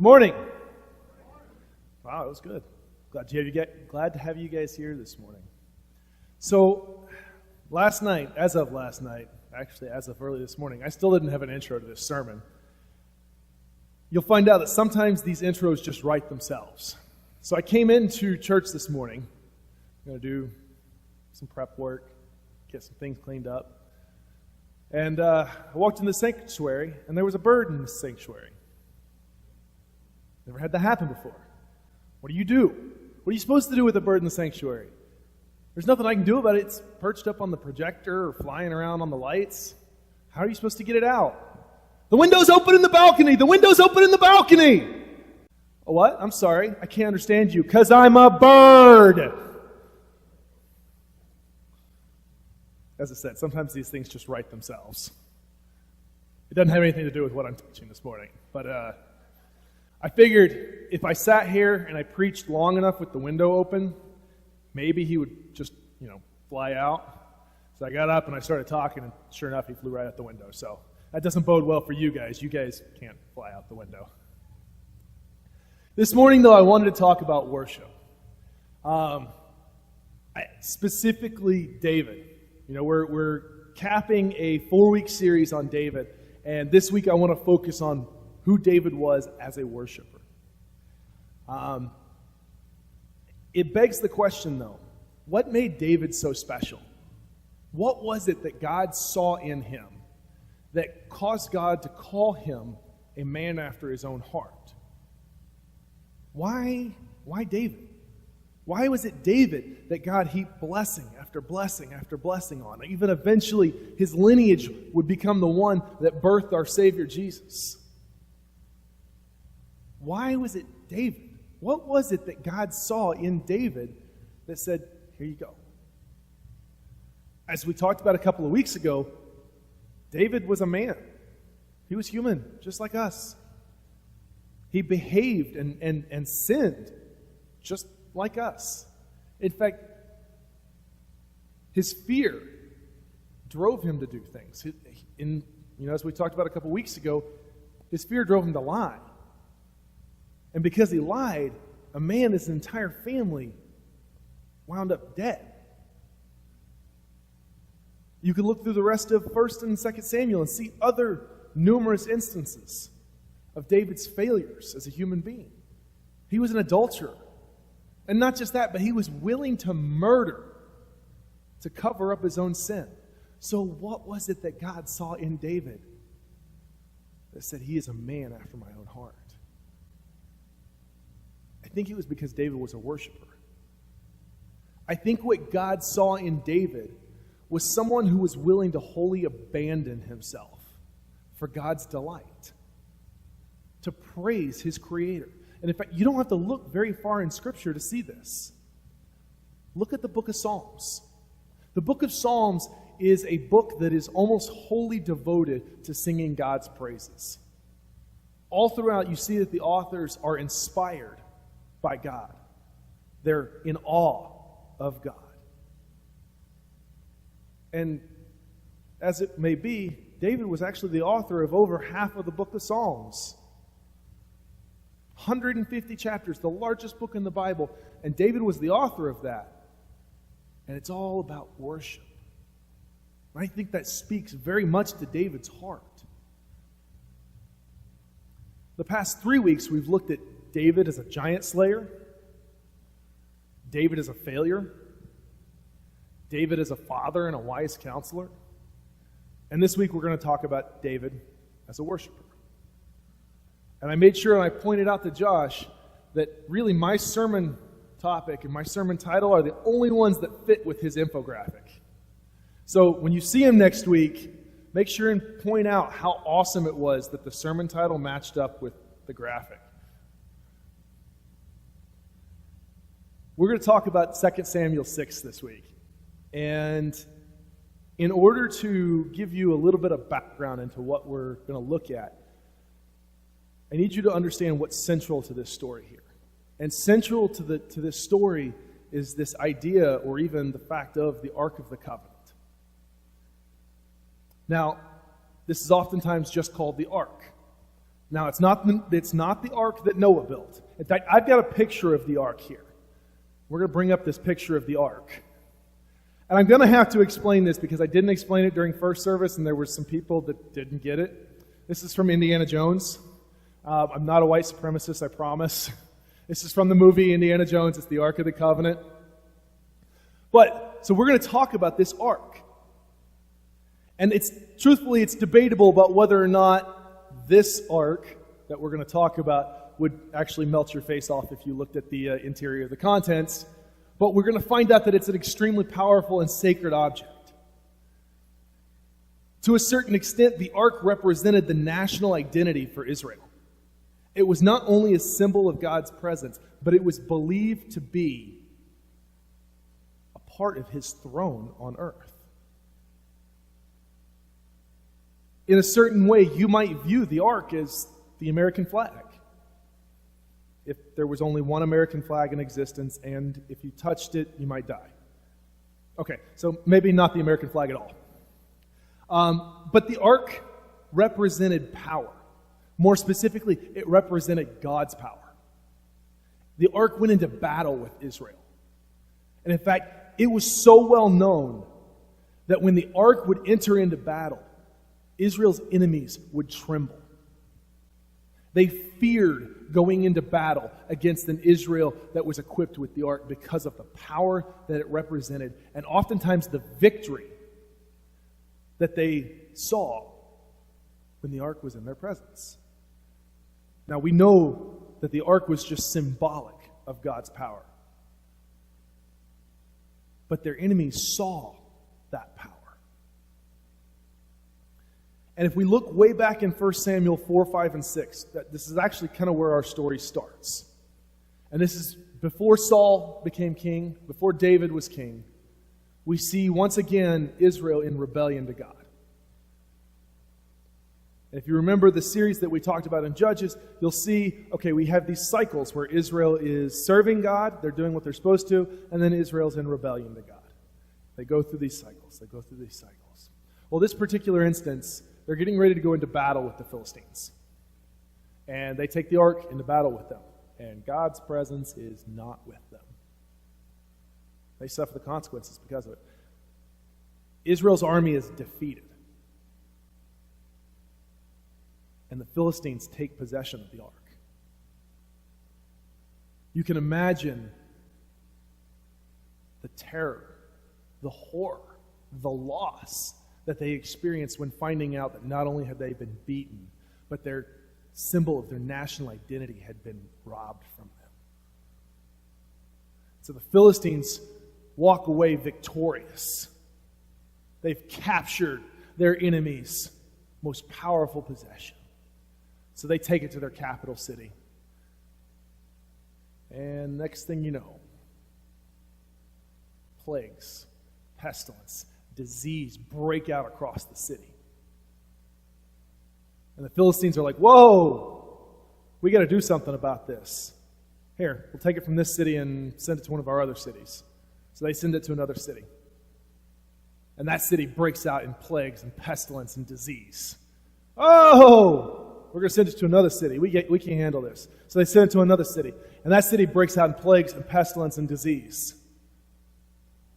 Good morning. Wow, it was good. Glad to have you guys here this morning. So, as of early this morning, I still didn't have an intro to this sermon. You'll find out that sometimes these intros just write themselves. So I came into church this morning. I'm going to do some prep work, get some things cleaned up. And I walked in the sanctuary, and there was a bird in the sanctuary. Never had that happen before. What do you do? What are you supposed to do with a bird in the sanctuary? There's nothing I can do about it. It's perched up on the projector or flying around on the lights. How are you supposed to get it out? The window's open in the balcony! The window's open in the balcony! Oh, what? I'm sorry. I can't understand you. 'Cause I'm a bird! As I said, sometimes these things just write themselves. It doesn't have anything to do with what I'm teaching this morning. But I figured if I sat here and I preached long enough with the window open, maybe he would just, fly out. So I got up and I started talking, and sure enough, he flew right out the window. So that doesn't bode well for you guys. You guys can't fly out the window. This morning, though, I wanted to talk about worship. Specifically, David. We're capping a 4-week series on David, and this week I want to focus on who David was as a worshiper. It begs the question, though, what made David so special? What was it that God saw in him that caused God to call him a man after his own heart? Why David? Why was it David that God heaped blessing after blessing after blessing on? Even eventually, his lineage would become the one that birthed our Savior Jesus. Why was it David? What was it that God saw in David that said, here you go? As we talked about a couple of weeks ago, David was a man. He was human, just like us. He behaved and sinned just like us. In fact, his fear drove him to do things. As we talked about a couple of weeks ago, his fear drove him to lie. And because he lied, a man, his entire family, wound up dead. You can look through the rest of 1 and 2 Samuel and see other numerous instances of David's failures as a human being. He was an adulterer. And not just that, but he was willing to murder to cover up his own sin. So what was it that God saw in David that said he is a man after my own heart? I think it was because David was a worshiper. I think what God saw in David was someone who was willing to wholly abandon himself for God's delight, to praise his Creator. And in fact, you don't have to look very far in Scripture to see this. Look at the book of Psalms. The book of Psalms is a book that is almost wholly devoted to singing God's praises. All throughout, you see that the authors are inspired by God. They're in awe of God. And as it may be, David was actually the author of over half of the book of Psalms. 150 chapters, the largest book in the Bible, and David was the author of that. And it's all about worship. And I think that speaks very much to David's heart. The past 3 weeks, we've looked at David as a giant slayer, David as a failure, David as a father and a wise counselor. And this week we're going to talk about David as a worshiper. And I made sure and I pointed out to Josh that really my sermon topic and my sermon title are the only ones that fit with his infographic. So when you see him next week, make sure and point out how awesome it was that the sermon title matched up with the graphic. We're going to talk about 2 Samuel 6 this week. And in order to give you a little bit of background into what we're going to look at, I need you to understand what's central to this story here. And central to this story is this idea, or even the fact of, the Ark of the Covenant. Now, this is oftentimes just called the Ark. Now, it's not the ark that Noah built. In fact, I've got a picture of the ark here. We're going to bring up this picture of the ark. And I'm going to have to explain this because I didn't explain it during first service, and there were some people that didn't get it. This is from Indiana Jones. I'm not a white supremacist, I promise. This is from the movie Indiana Jones. It's the Ark of the Covenant. So we're going to talk about this ark. And truthfully, it's debatable about whether or not this ark that we're going to talk about would actually melt your face off if you looked at the interior of the contents. But we're going to find out that it's an extremely powerful and sacred object. To a certain extent, the ark represented the national identity for Israel. It was not only a symbol of God's presence, but it was believed to be a part of his throne on earth. In a certain way, you might view the ark as the American flag. If there was only one American flag in existence, and if you touched it, you might die. Okay, so maybe not the American flag at all. But the ark represented power. More specifically, it represented God's power. The ark went into battle with Israel. And in fact, it was so well known that when the ark would enter into battle, Israel's enemies would tremble. They feared going into battle against an Israel that was equipped with the ark because of the power that it represented, and oftentimes the victory that they saw when the ark was in their presence. Now, we know that the ark was just symbolic of God's power. But their enemies saw that power. And if we look way back in 1 Samuel 4, 5, and 6, this is actually kind of where our story starts. And this is before Saul became king, before David was king. We see once again Israel in rebellion to God. And if you remember the series that we talked about in Judges, you'll see, okay, we have these cycles where Israel is serving God, they're doing what they're supposed to, and then Israel's in rebellion to God. They go through these cycles. Well, this particular instance, they're getting ready to go into battle with the Philistines. And they take the ark into battle with them. And God's presence is not with them. They suffer the consequences because of it. Israel's army is defeated. And the Philistines take possession of the ark. You can imagine the terror, the horror, the loss that they experienced when finding out that not only had they been beaten, but their symbol of their national identity had been robbed from them. So the Philistines walk away victorious. They've captured their enemy's most powerful possession. So they take it to their capital city. And next thing you know, plagues, pestilence, disease break out across the city. And the Philistines are like, whoa, we got to do something about this. Here, we'll take it from this city and send it to one of our other cities. So they send it to another city. And that city breaks out in plagues and pestilence and disease. Oh! We're going to send it to another city. We can't handle this. So they send it to another city. And that city breaks out in plagues and pestilence and disease.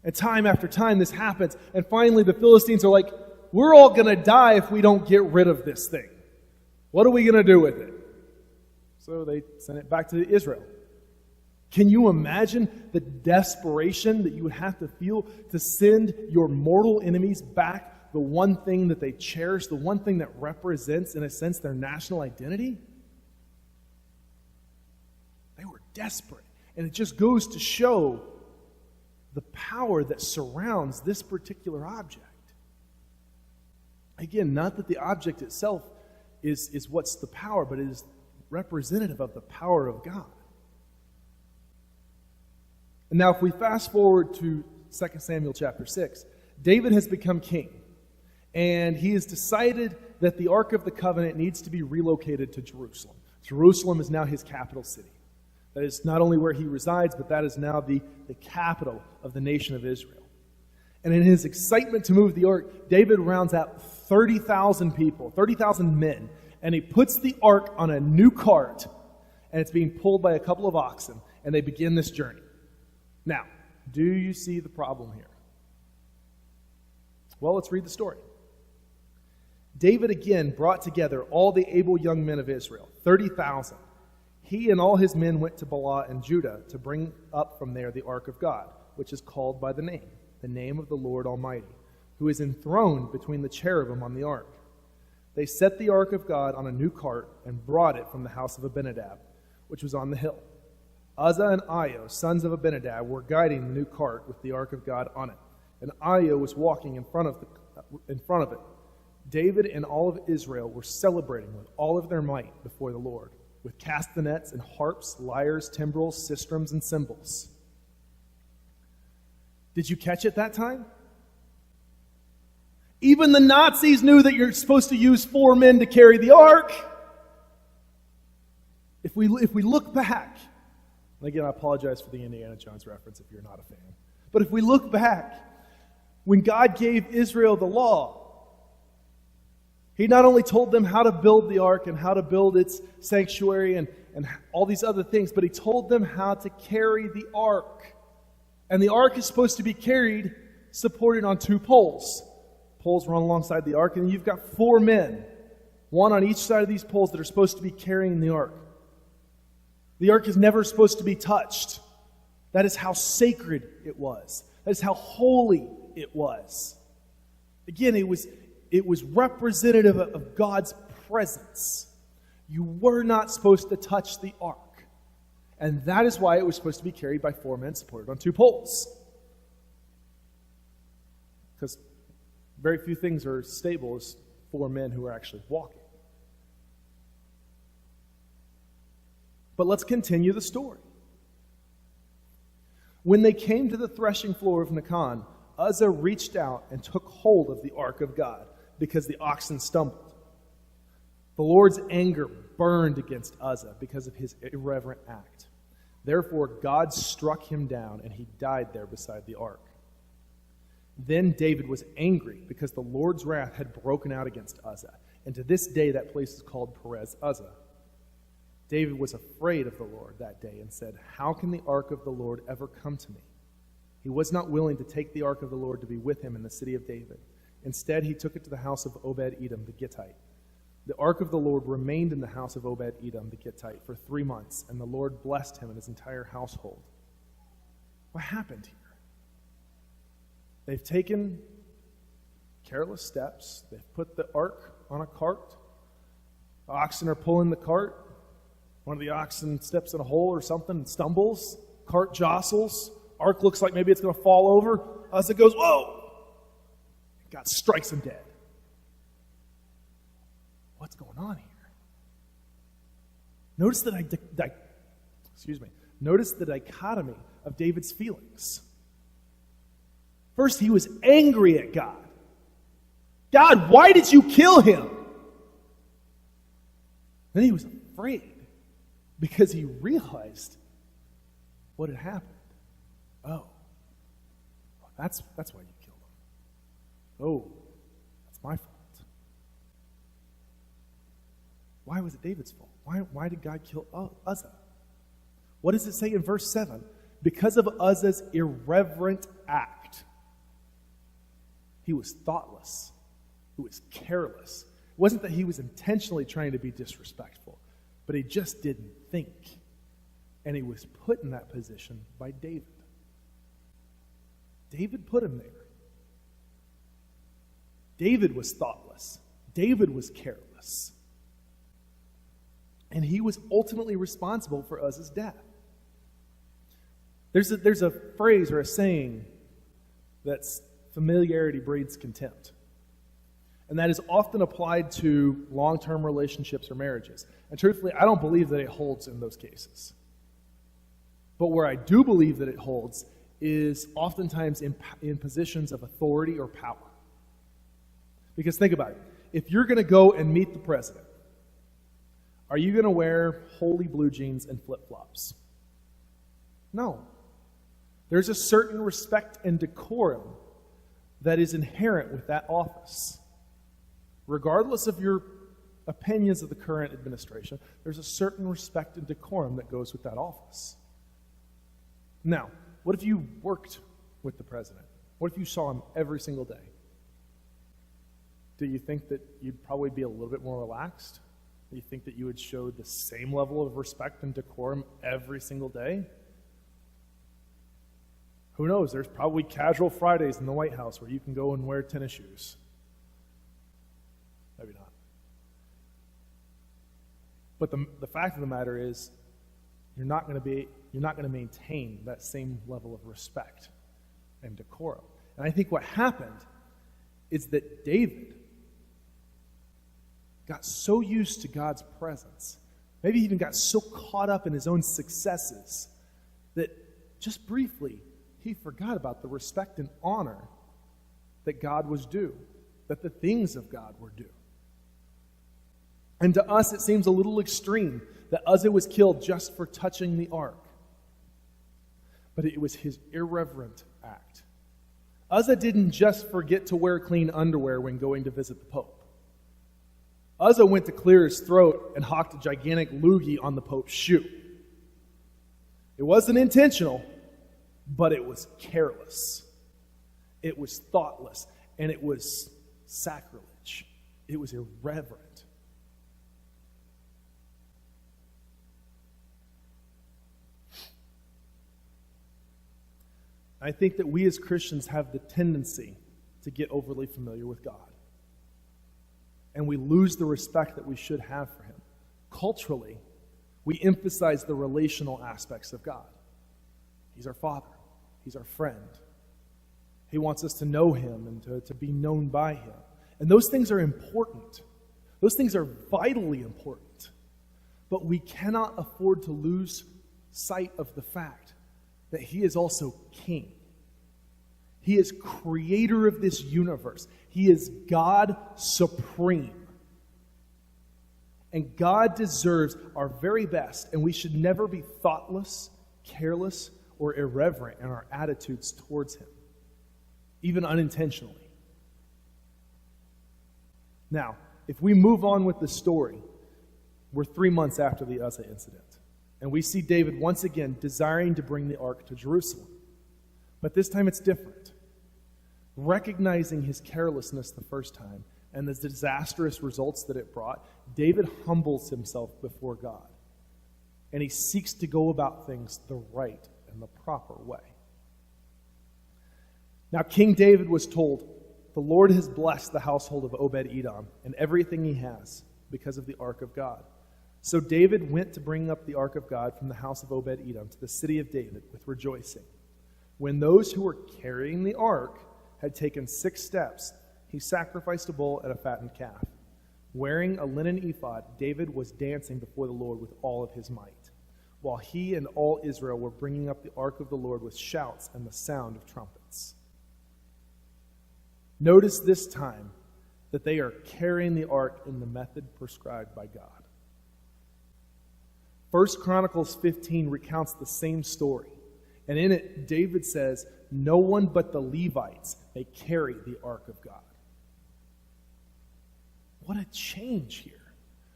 And time after time this happens. And finally the Philistines are like, we're all going to die if we don't get rid of this thing. What are we going to do with it? So they send it back to Israel. Can you imagine the desperation that you would have to feel to send your mortal enemies back the one thing that they cherish, the one thing that represents, in a sense, their national identity? They were desperate. And it just goes to show the power that surrounds this particular object. Again, not that the object itself is what's the power, but it is representative of the power of God. And now if we fast forward to 2 Samuel chapter 6, David has become king. And he has decided that the Ark of the Covenant needs to be relocated to Jerusalem. Jerusalem is now his capital city. That is not only where he resides, but that is now the capital of the nation of Israel. And in his excitement to move the Ark, David rounds out 30,000 people, 30,000 men, and he puts the ark on a new cart, and it's being pulled by a couple of oxen, and they begin this journey. Now, do you see the problem here? Well, let's read the story. David again brought together all the able young men of Israel, 30,000. He and all his men went to Baalah in Judah to bring up from there the ark of God, which is called by the name of the Lord Almighty, who is enthroned between the cherubim on the ark. They set the ark of God on a new cart and brought it from the house of Abinadab, which was on the hill. Uzzah and Io, sons of Abinadab, were guiding the new cart with the ark of God on it, and Io was walking in front of it. David and all of Israel were celebrating with all of their might before the Lord, with castanets and harps, lyres, timbrels, sistrums, and cymbals. Did you catch it that time? Even the Nazis knew that you're supposed to use 4 men to carry the ark. If we look back, and again, I apologize for the Indiana Jones reference if you're not a fan, but if we look back, when God gave Israel the law, He not only told them how to build the ark and how to build its sanctuary and all these other things, but He told them how to carry the ark. And the ark is supposed to be carried, supported on 2 poles. Poles run alongside the ark, and you've got 4 men, one on each side of these poles, that are supposed to be carrying the ark. The ark is never supposed to be touched. That is how sacred it was. That is how holy it was. Again, it was representative of God's presence. You were not supposed to touch the ark. And that is why it was supposed to be carried by 4 men supported on 2 poles. Because very few things are as stable as 4 men who are actually walking. But let's continue the story. When they came to the threshing floor of Nacon, Uzzah reached out and took hold of the ark of God, because the oxen stumbled. The Lord's anger burned against Uzzah because of his irreverent act. Therefore, God struck him down, and he died there beside the ark. Then David was angry because the Lord's wrath had broken out against Uzzah, and to this day that place is called Perez Uzzah. David was afraid of the Lord that day and said, "How can the ark of the Lord ever come to me?" He was not willing to take the ark of the Lord to be with him in the city of David. Instead, he took it to the house of Obed-Edom the Gittite. The ark of the Lord remained in the house of Obed-Edom the Gittite for 3 months, and the Lord blessed him and his entire household. What happened here? They've taken careless steps. They've put the ark on a cart. The oxen are pulling the cart. One of the oxen steps in a hole or something and stumbles. Cart jostles. Ark looks like maybe it's going to fall over. Uzzah goes, "Whoa!" God strikes him dead. What's going on here? Notice the dichotomy of David's feelings. First, he was angry at God. God, why did you kill him? Then he was afraid because he realized what had happened. Oh, that's why you killed him. Oh, that's my fault. Why was it David's fault? Why did God kill Uzzah? What does it say in verse 7? Because of Uzzah's irreverent act. He was thoughtless. He was careless. It wasn't that he was intentionally trying to be disrespectful, but he just didn't think. And he was put in that position by David. David put him there. David was thoughtless. David was careless. And he was ultimately responsible for Uzzah's death. There's a phrase or a saying that's familiarity breeds contempt. And that is often applied to long-term relationships or marriages. And truthfully, I don't believe that it holds in those cases. But where I do believe that it holds is oftentimes in positions of authority or power. Because think about it. If you're going to go and meet the president, are you going to wear holy blue jeans and flip-flops? No. There's a certain respect and decorum that is inherent with that office. Regardless of your opinions of the current administration, there's a certain respect and decorum that goes with that office. Now, what if you worked with the president? What if you saw him every single day? Do you think that you'd probably be a little bit more relaxed? Do you think that you would show the same level of respect and decorum every single day? Who knows? There's probably casual Fridays in the White House where you can go and wear tennis shoes. Maybe not. But the fact of the matter is, you're not going to maintain that same level of respect and decorum. And I think what happened is that David got so used to God's presence, maybe even got so caught up in his own successes, that just briefly he forgot about the respect and honor that God was due, that the things of God were due. And to us, it seems a little extreme that Uzzah was killed just for touching the ark. But it was his irreverent act. Uzzah didn't just forget to wear clean underwear when going to visit the Pope. Uzzah went to clear his throat and hawked a gigantic loogie on the Pope's shoe. It wasn't intentional, but it was careless. It was thoughtless, and it was sacrilege. It was irreverent. I think that we as Christians have the tendency to get overly familiar with God. And we lose the respect that we should have for him. Culturally, we emphasize the relational aspects of God. He's our Father. He's our friend. He wants us to know him and to be known by him. And those things are important. Those things are vitally important. But we cannot afford to lose sight of the fact that he is also king. He is creator of this universe. He is God supreme. And God deserves our very best, and we should never be thoughtless, careless, or irreverent in our attitudes towards him, even unintentionally. Now, if we move on with the story, we're 3 months after the Uzzah incident. And we see David once again desiring to bring the ark to Jerusalem. But this time it's different. Recognizing his carelessness the first time and the disastrous results that it brought, David humbles himself before God. And he seeks to go about things the right and the proper way. Now King David was told, "The Lord has blessed the household of Obed-Edom and everything he has because of the ark of God." So David went to bring up the ark of God from the house of Obed-Edom to the city of David with rejoicing. When those who were carrying the ark had taken 6 steps, he sacrificed a bull and a fattened calf. Wearing a linen ephod, David was dancing before the Lord with all of his might, while he and all Israel were bringing up the ark of the Lord with shouts and the sound of trumpets. Notice this time that they are carrying the ark in the method prescribed by God. 1 Chronicles 15 recounts the same story. And in it, David says, "No one but the Levites may carry the ark of God." What a change here.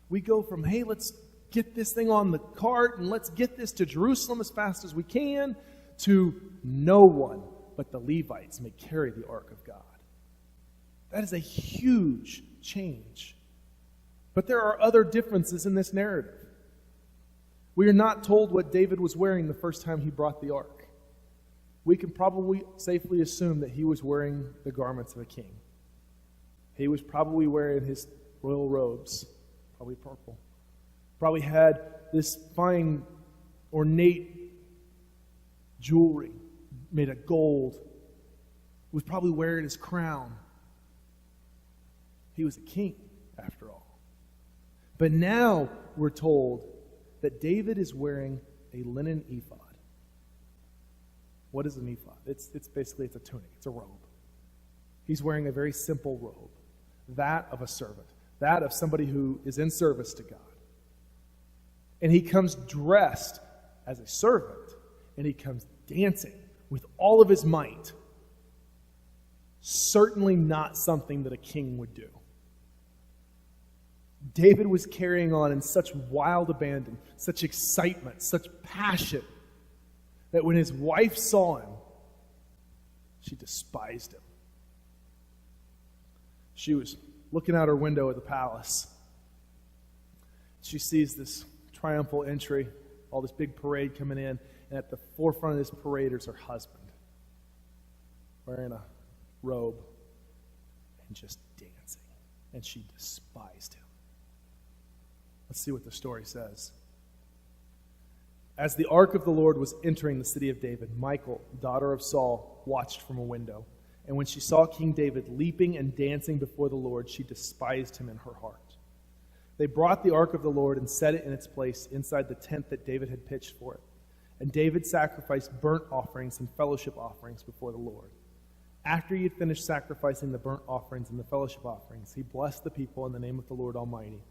We go from, hey, let's get this thing on the cart and let's get this to Jerusalem as fast as we can, to no one but the Levites may carry the ark of God. That is a huge change. But there are other differences in this narrative. We are not told what David was wearing the first time he brought the ark. We can probably safely assume that he was wearing the garments of a king. He was probably wearing his royal robes, probably purple. Probably had this fine, ornate jewelry made of gold. Was probably wearing his crown. He was a king, after all. But now we're told that David is wearing a linen ephod. What is an ephod? It's basically a tunic. It's a robe. He's wearing a very simple robe, that of a servant, that of somebody who is in service to God. And he comes dressed as a servant, and he comes dancing with all of his might. Certainly not something that a king would do. David was carrying on in such wild abandon, such excitement, such passion, that when his wife saw him, she despised him. She was looking out her window at the palace. She sees this triumphal entry, all this big parade coming in, and at the forefront of this parade is her husband, wearing a robe and just dancing. And she despised him. Let's see what the story says. As the ark of the Lord was entering the city of David, Michal, daughter of Saul, watched from a window. And when she saw King David leaping and dancing before the Lord, she despised him in her heart. They brought the ark of the Lord and set it in its place inside the tent that David had pitched for it. And David sacrificed burnt offerings and fellowship offerings before the Lord. After he had finished sacrificing the burnt offerings and the fellowship offerings, he blessed the people in the name of the Lord Almighty.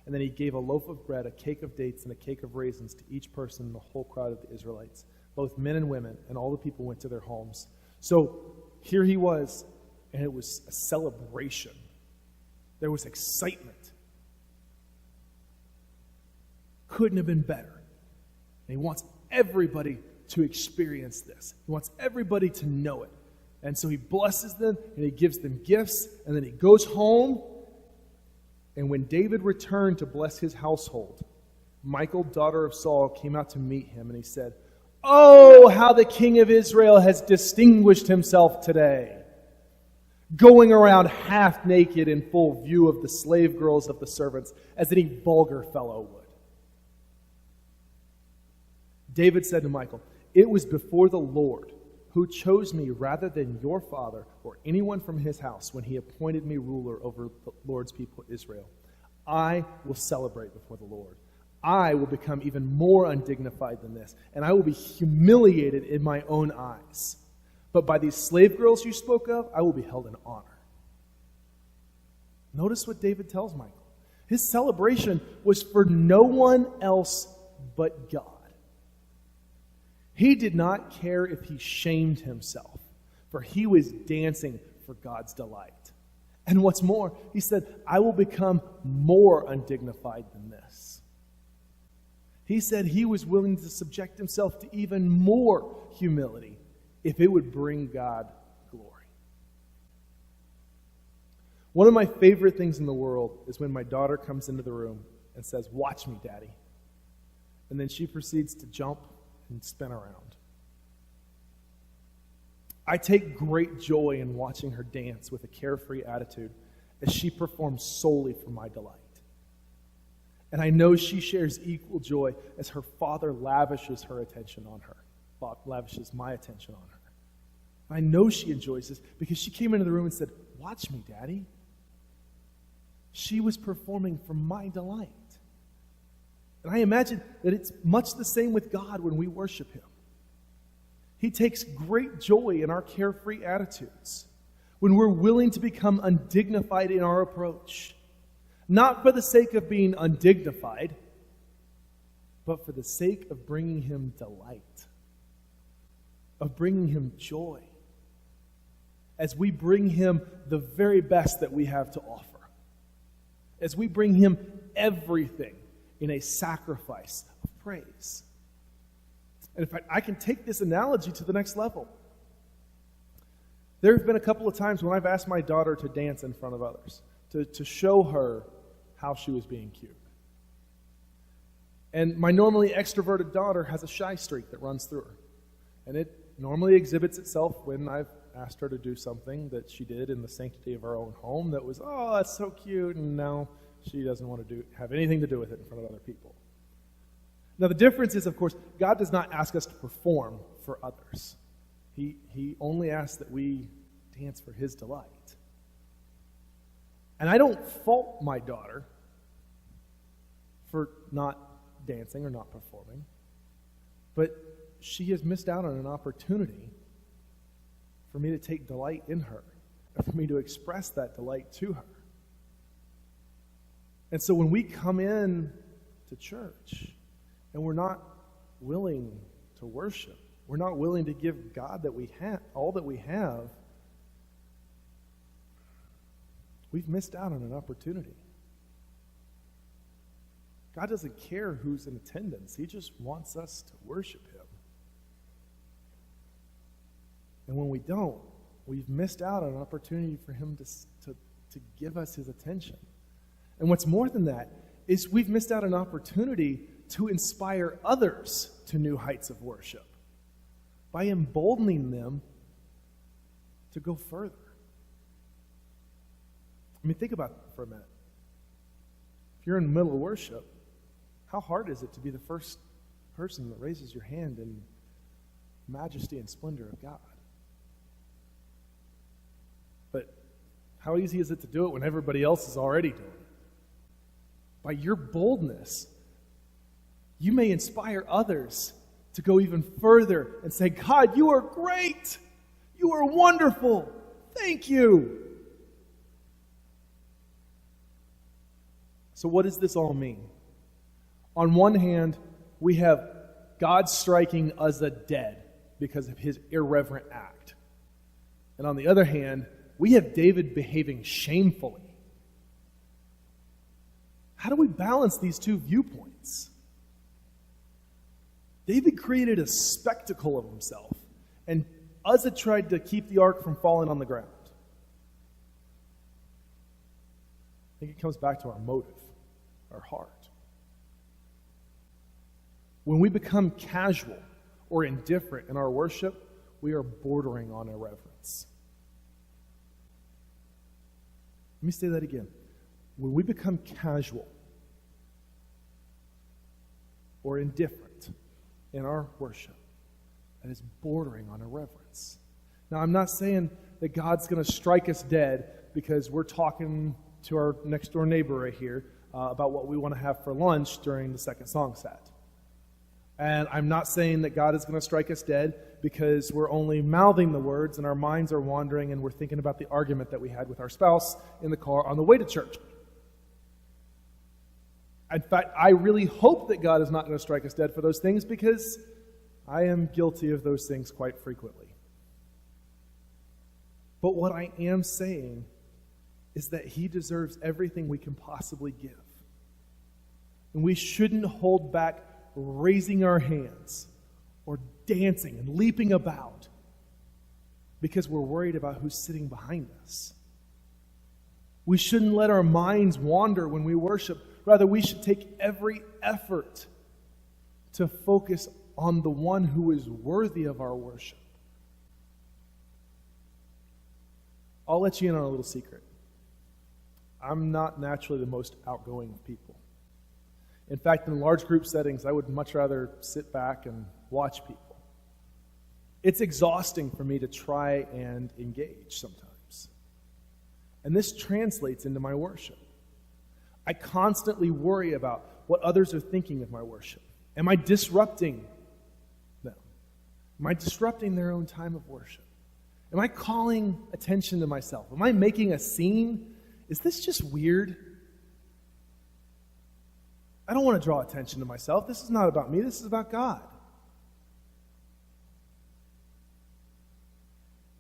And then he gave a loaf of bread, a cake of dates, and a cake of raisins to each person in the whole crowd of the Israelites, both men and women, and all the people went to their homes. So here he was, and it was a celebration. There was excitement. Couldn't have been better. And he wants everybody to experience this. He wants everybody to know it. And so he blesses them, and he gives them gifts, and then he goes home. And when David returned to bless his household, Michal, daughter of Saul, came out to meet him, and he said, "Oh, how the king of Israel has distinguished himself today, going around half naked in full view of the slave girls of the servants, as any vulgar fellow would." David said to Michal, "It was before the Lord who chose me rather than your father or anyone from his house when he appointed me ruler over the Lord's people Israel. I will celebrate before the Lord. I will become even more undignified than this, and I will be humiliated in my own eyes. But by these slave girls you spoke of, I will be held in honor." Notice what David tells Michal. His celebration was for no one else but God. He did not care if he shamed himself, for he was dancing for God's delight. And what's more, he said, "I will become more undignified than this." He said he was willing to subject himself to even more humility if it would bring God glory. One of my favorite things in the world is when my daughter comes into the room and says, "Watch me, Daddy." And then she proceeds to jump and spin around. I take great joy in watching her dance with a carefree attitude as she performs solely for my delight. And I know she shares equal joy as her father lavishes her attention on her, lavishes my attention on her. I know she enjoys this because she came into the room and said, "Watch me, Daddy." She was performing for my delight. And I imagine that it's much the same with God when we worship Him. He takes great joy in our carefree attitudes, when we're willing to become undignified in our approach, not for the sake of being undignified, but for the sake of bringing Him delight, of bringing Him joy, as we bring Him the very best that we have to offer, as we bring Him everything in a sacrifice of praise. And in fact, I can take this analogy to the next level. There have been a couple of times when I've asked my daughter to dance in front of others, to show her how she was being cute. And my normally extroverted daughter has a shy streak that runs through her. And it normally exhibits itself when I've asked her to do something that she did in the sanctity of our own home that was, "Oh, that's so cute," and now she doesn't want to have anything to do with it in front of other people. Now, the difference is, of course, God does not ask us to perform for others. He only asks that we dance for His delight. And I don't fault my daughter for not dancing or not performing, but she has missed out on an opportunity for me to take delight in her, and for me to express that delight to her. And so when we come in to church and we're not willing to worship, we're not willing to give God that we have, all that we have, we've missed out on an opportunity. God doesn't care who's in attendance. He just wants us to worship him. And when we don't, we've missed out on an opportunity for him to give us his attention. And what's more than that is we've missed out on an opportunity to inspire others to new heights of worship by emboldening them to go further. I mean, think about it for a minute. If you're in the middle of worship, how hard is it to be the first person that raises your hand in majesty and splendor of God? But how easy is it to do it when everybody else is already doing it? By your boldness, you may inspire others to go even further and say, God, you are great. You are wonderful. Thank you. So what does this all mean? On one hand, we have God striking Uzzah dead because of his irreverent act. And on the other hand, we have David behaving shamefully. How do we balance these two viewpoints? David created a spectacle of himself, and Uzzah tried to keep the ark from falling on the ground. I think it comes back to our motive, our heart. When we become casual or indifferent in our worship, we are bordering on irreverence. Let me say that again. When we become casual or indifferent in our worship, that is bordering on irreverence. Now, I'm not saying that God's going to strike us dead because we're talking to our next door neighbor right here about what we want to have for lunch during the second song set. And I'm not saying that God is going to strike us dead because we're only mouthing the words and our minds are wandering and we're thinking about the argument that we had with our spouse in the car on the way to church. In fact, I really hope that God is not going to strike us dead for those things because I am guilty of those things quite frequently. But what I am saying is that he deserves everything we can possibly give. And we shouldn't hold back raising our hands or dancing and leaping about because we're worried about who's sitting behind us. We shouldn't let our minds wander when we worship. Rather, we should take every effort to focus on the one who is worthy of our worship. I'll let you in on a little secret. I'm not naturally the most outgoing of people. In fact, in large group settings, I would much rather sit back and watch people. It's exhausting for me to try and engage sometimes. And this translates into my worship. I constantly worry about what others are thinking of my worship. Am I disrupting them? Am I disrupting their own time of worship? Am I calling attention to myself? Am I making a scene? Is this just weird? I don't want to draw attention to myself. This is not about me. This is about God.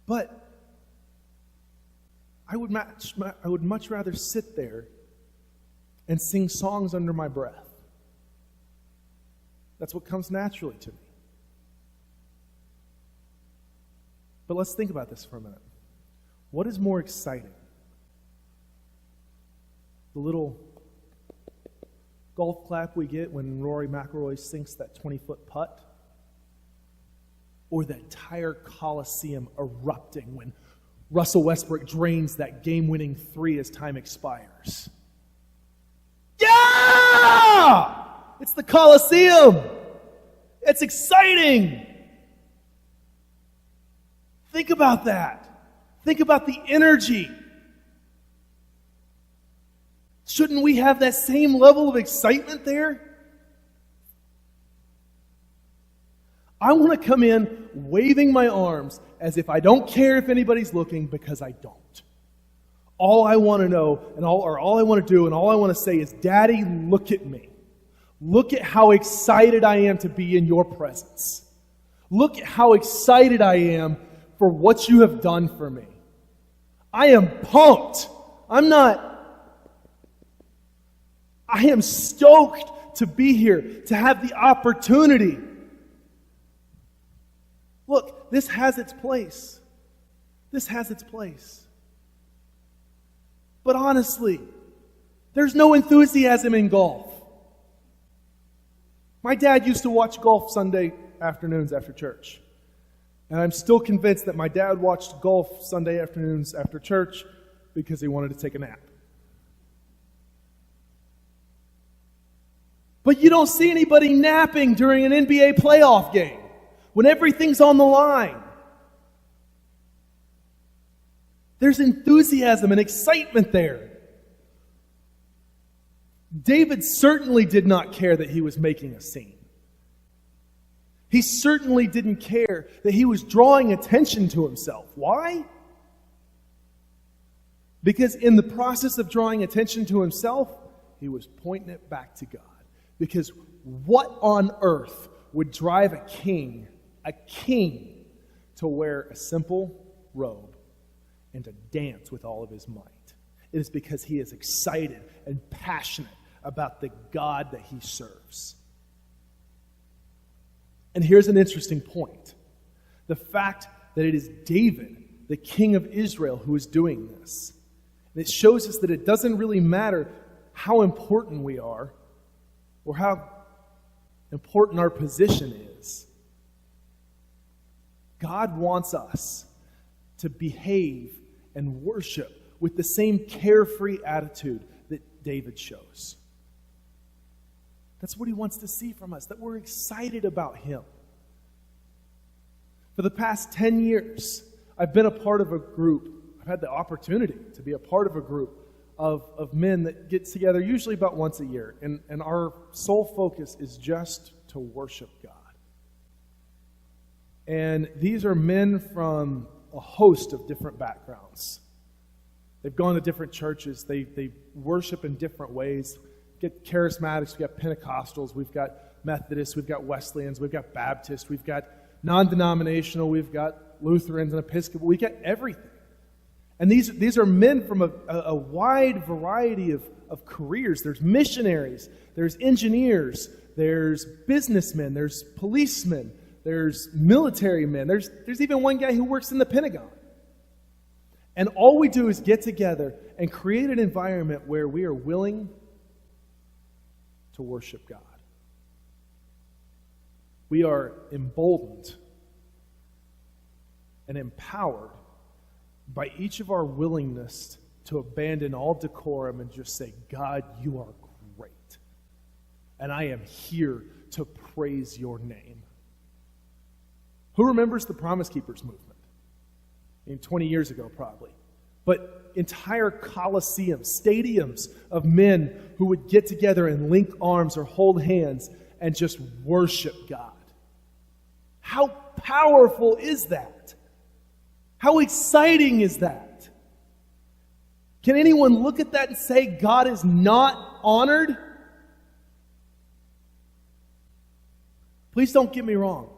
But I would much rather sit there and sing songs under my breath. That's what comes naturally to me. But let's think about this for a minute. What is more exciting? The little golf clap we get when Rory McIlroy sinks that 20-foot putt? Or the entire Coliseum erupting when Russell Westbrook drains that game-winning three as time expires? Yeah! It's the Coliseum! It's exciting! Think about that. Think about the energy. Shouldn't we have that same level of excitement there? I want to come in waving my arms as if I don't care if anybody's looking, because I don't. All I want to know and all I want to do and all I want to say is, Daddy, look at me. Look at how excited I am to be in your presence. Look at how excited I am for what you have done for me. I am pumped. I am stoked to be here, to have the opportunity. Look, this has its place. This has its place. But honestly, there's no enthusiasm in golf. My dad used to watch golf Sunday afternoons after church. And I'm still convinced that my dad watched golf Sunday afternoons after church because he wanted to take a nap. But you don't see anybody napping during an NBA playoff game when everything's on the line. There's enthusiasm and excitement there. David certainly did not care that he was making a scene. He certainly didn't care that he was drawing attention to himself. Why? Because in the process of drawing attention to himself, he was pointing it back to God. Because what on earth would drive a king to wear a simple robe and to dance with all of his might? It is because he is excited and passionate about the God that he serves. And here's an interesting point. The fact that it is David, the king of Israel, who is doing this. And it shows us that it doesn't really matter how important we are or how important our position is. God wants us to behave and worship with the same carefree attitude that David shows. That's what he wants to see from us, that we're excited about him. For the past 10 years, I've been a part of a group. I've had the opportunity to be a part of a group of men that get together usually about once a year. And our sole focus is just to worship God. And these are men from a host of different backgrounds. They've gone to different churches. They worship in different ways. We've got charismatics, we've got Pentecostals, we've got Methodists, we've got Wesleyans, we've got Baptists, we've got non-denominational, we've got Lutherans and Episcopal, we've got everything. And these are men from a wide variety of careers. There's missionaries, there's engineers, there's businessmen, there's policemen, there's military men, there's even one guy who works in the Pentagon. And all we do is get together and create an environment where we are willing to worship God. We are emboldened and empowered by each of our willingness to abandon all decorum and just say, God, you are great. And I am here to praise your name. Who remembers the Promise Keepers movement? 20 years ago, probably. But entire coliseums, stadiums of men who would get together and link arms or hold hands and just worship God. How powerful is that? How exciting is that? Can anyone look at that and say God is not honored? Please don't get me wrong.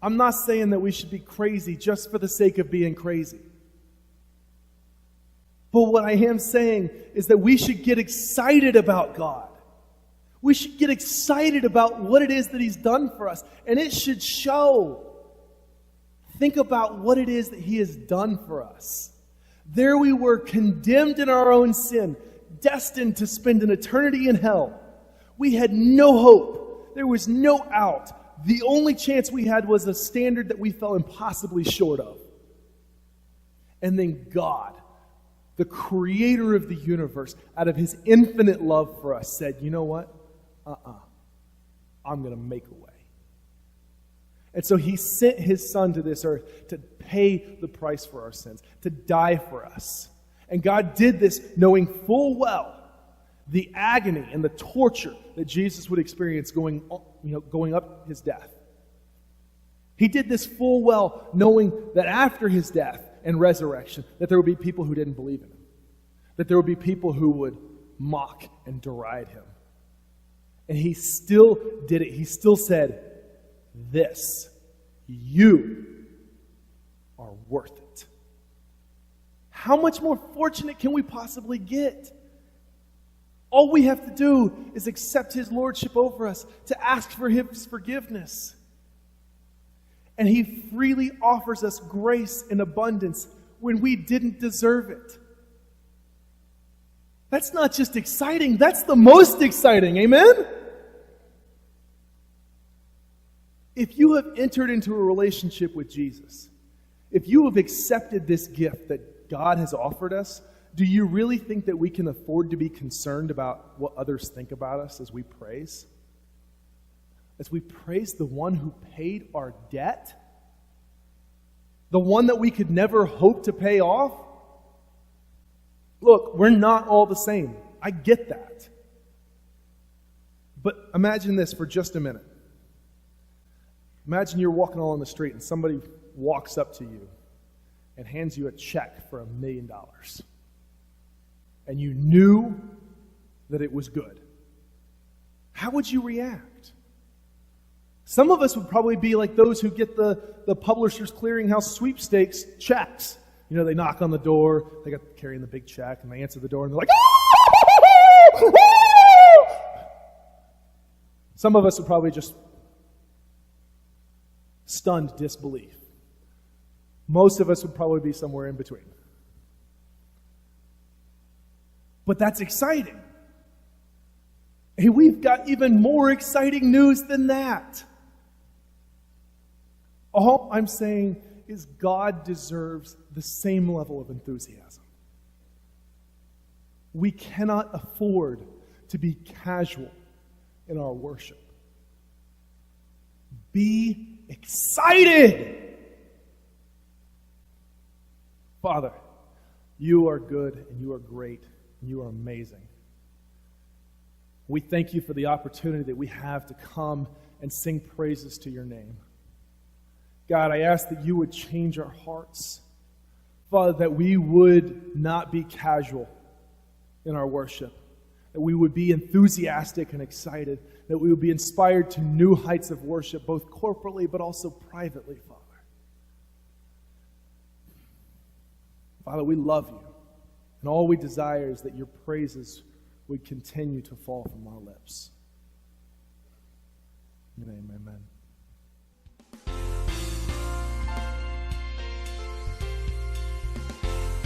I'm not saying that we should be crazy just for the sake of being crazy. But what I am saying is that we should get excited about God. We should get excited about what it is that He's done for us. And it should show. Think about what it is that He has done for us. There we were, condemned in our own sin, destined to spend an eternity in hell. We had no hope. There was no out. The only chance we had was a standard that we fell impossibly short of. And then God, the creator of the universe, out of His infinite love for us, said, you know what? I'm going to make a way. And so He sent His Son to this earth to pay the price for our sins, to die for us. And God did this knowing full well the agony and the torture that Jesus would experience going up His death. He did this full well knowing that after His death and resurrection, that there would be people who didn't believe in Him. That there would be people who would mock and deride Him. And He still did it. He still said, you are worth it. How much more fortunate can we possibly get? All we have to do is accept his lordship over us, to ask for his forgiveness. And he freely offers us grace in abundance when we didn't deserve it. That's not just exciting, that's the most exciting. Amen? If you have entered into a relationship with Jesus, if you have accepted this gift that God has offered us, do you really think that we can afford to be concerned about what others think about us as we praise? As we praise the one who paid our debt? The one that we could never hope to pay off? Look, we're not all the same. I get that. But imagine this for just a minute. Imagine you're walking along the street and somebody walks up to you and hands you a check for $1 million. And you knew that it was good. How would you react? Some of us would probably be like those who get the Publishers Clearinghouse sweepstakes checks. You know, they knock on the door, they got carrying the big check, and they answer the door, and they're like, "Ah!" Some of us would probably just stunned disbelief. Most of us would probably be somewhere in between. But that's exciting. Hey, we've got even more exciting news than that. All I'm saying is God deserves the same level of enthusiasm. We cannot afford to be casual in our worship. Be excited! Father, you are good and you are great and you are amazing. We thank you for the opportunity that we have to come and sing praises to your name. God, I ask that you would change our hearts. Father, that we would not be casual in our worship. That we would be enthusiastic and excited. That we would be inspired to new heights of worship, both corporately but also privately, Father. Father, we love you. And all we desire is that your praises would continue to fall from our lips. In your name, amen.